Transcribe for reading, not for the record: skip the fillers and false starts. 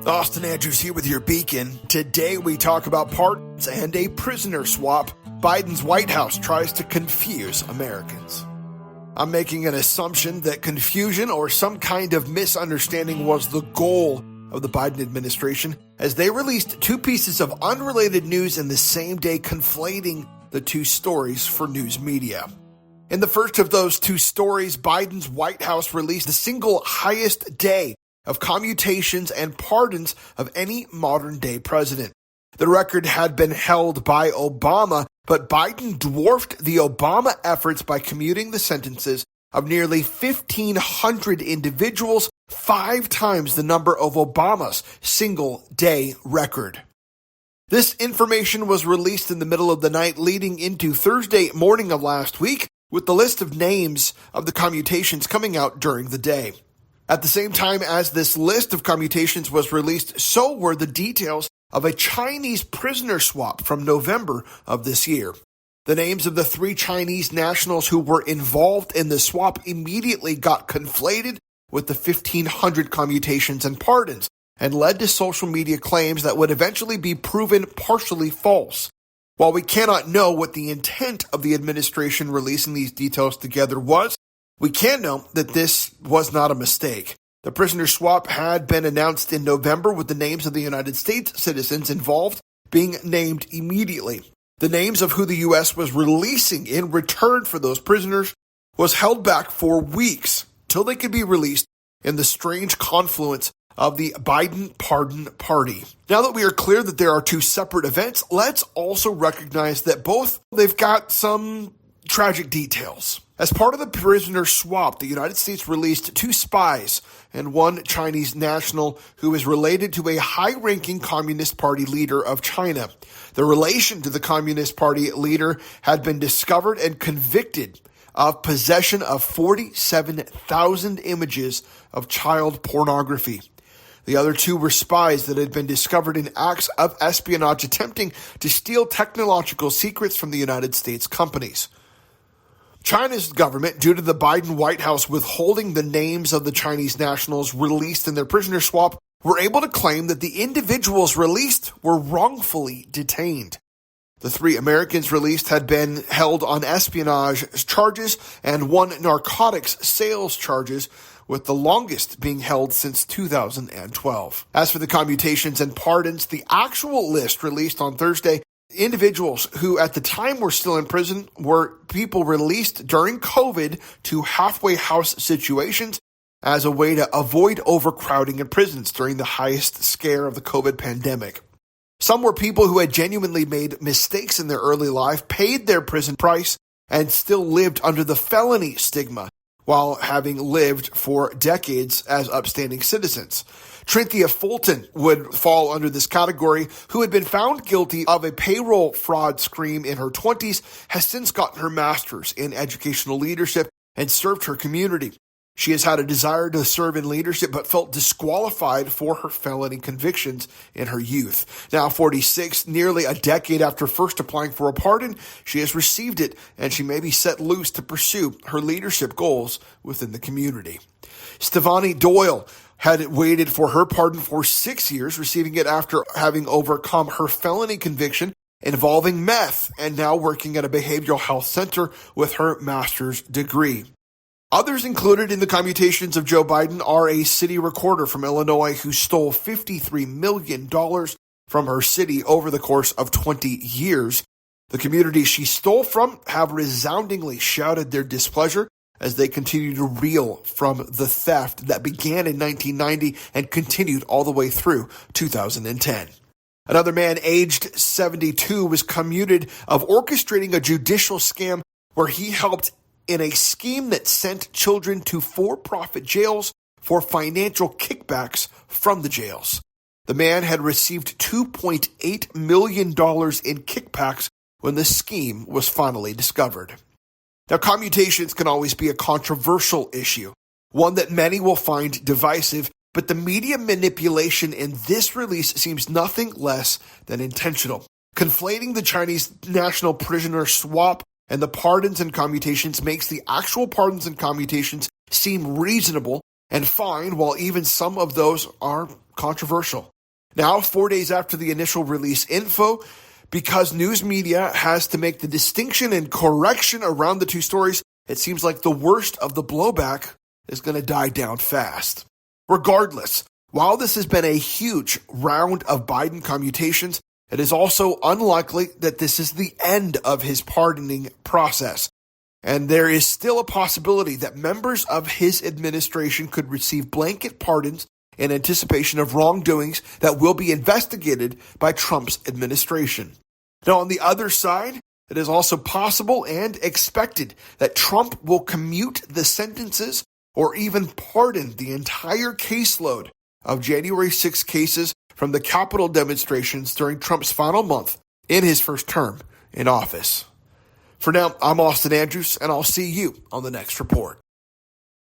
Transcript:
Austin Andrews here with your Beacon. Today we talk about pardons and a prisoner swap. Biden's White House tries to confuse Americans. I'm making an assumption that confusion or some kind of misunderstanding was the goal of the Biden administration as they released two pieces of unrelated news in the same day, conflating the two stories for news media. In the first of those two stories, Biden's White House released the single highest day of commutations and pardons of any modern-day president. The record had been held by Obama, but Biden dwarfed the Obama efforts by commuting the sentences of nearly 1,500 individuals, 5 times the number of Obama's single-day record. This information was released in the middle of the night leading into Thursday morning of last week, with the list of names of the commutations coming out during the day. At the same time as this list of commutations was released, so were the details of a Chinese prisoner swap from November of this year. The names of the 3 Chinese nationals who were involved in the swap immediately got conflated with the 1,500 commutations and pardons, and led to social media claims that would eventually be proven partially false. While we cannot know what the intent of the administration releasing these details together was, we can know that this was not a mistake. The prisoner swap had been announced in November, with the names of the United States citizens involved being named immediately. The names of who the U.S. was releasing in return for those prisoners was held back for weeks till they could be released in the strange confluence of the Biden pardon party. Now that we are clear that there are two separate events, let's also recognize that both, they've got some tragic details. As part of the prisoner swap, the United States released 2 spies and 1 Chinese national who is related to a high-ranking Communist Party leader of China. The relation to the Communist Party leader had been discovered and convicted of possession of 47,000 images of child pornography. The other 2 were spies that had been discovered in acts of espionage attempting to steal technological secrets from the United States companies. China's government, due to the Biden White House withholding the names of the Chinese nationals released in their prisoner swap, were able to claim that the individuals released were wrongfully detained. The 3 Americans released had been held on espionage charges and 1 narcotics sales charges, with the longest being held since 2012. As for the commutations and pardons, the actual list released on Thursday, individuals who at the time were still in prison were people released during COVID to halfway house situations as a way to avoid overcrowding in prisons during the highest scare of the COVID pandemic. Some were people who had genuinely made mistakes in their early life, paid their prison price, and still lived under the felony stigma while having lived for decades as upstanding citizens. Trinthia Fulton would fall under this category, who had been found guilty of a payroll fraud scheme in her 20s, has since gotten her master's in educational leadership and served her community. She has had a desire to serve in leadership but felt disqualified for her felony convictions in her youth. Now 46, nearly a decade after first applying for a pardon, she has received it and she may be set loose to pursue her leadership goals within the community. Stevani Doyle had waited for her pardon for 6 years, receiving it after having overcome her felony conviction involving meth and now working at a behavioral health center with her master's degree. Others included in the commutations of Joe Biden are a city recorder from Illinois who stole $53 million from her city over the course of 20 years. The communities she stole from have resoundingly shouted their displeasure as they continue to reel from the theft that began in 1990 and continued all the way through 2010. Another man aged 72 was commuted of orchestrating a judicial scam where he helped in a scheme that sent children to for-profit jails for financial kickbacks from the jails. The man had received $2.8 million in kickbacks when the scheme was finally discovered. Now, commutations can always be a controversial issue, one that many will find divisive, but the media manipulation in this release seems nothing less than intentional. Conflating the Chinese national prisoner swap and the pardons and commutations makes the actual pardons and commutations seem reasonable and fine, while even some of those are controversial. Now, 4 days after the initial release info, because news media has to make the distinction and correction around the two stories, it seems like the worst of the blowback is going to die down fast. Regardless, while this has been a huge round of Biden commutations, it is also unlikely that this is the end of his pardoning process. And there is still a possibility that members of his administration could receive blanket pardons in anticipation of wrongdoings that will be investigated by Trump's administration. Now, on the other side, it is also possible and expected that Trump will commute the sentences or even pardon the entire caseload of January 6 cases from the Capitol demonstrations during Trump's final month in his first term in office. For now, I'm Austin Andrews, and I'll see you on the next report.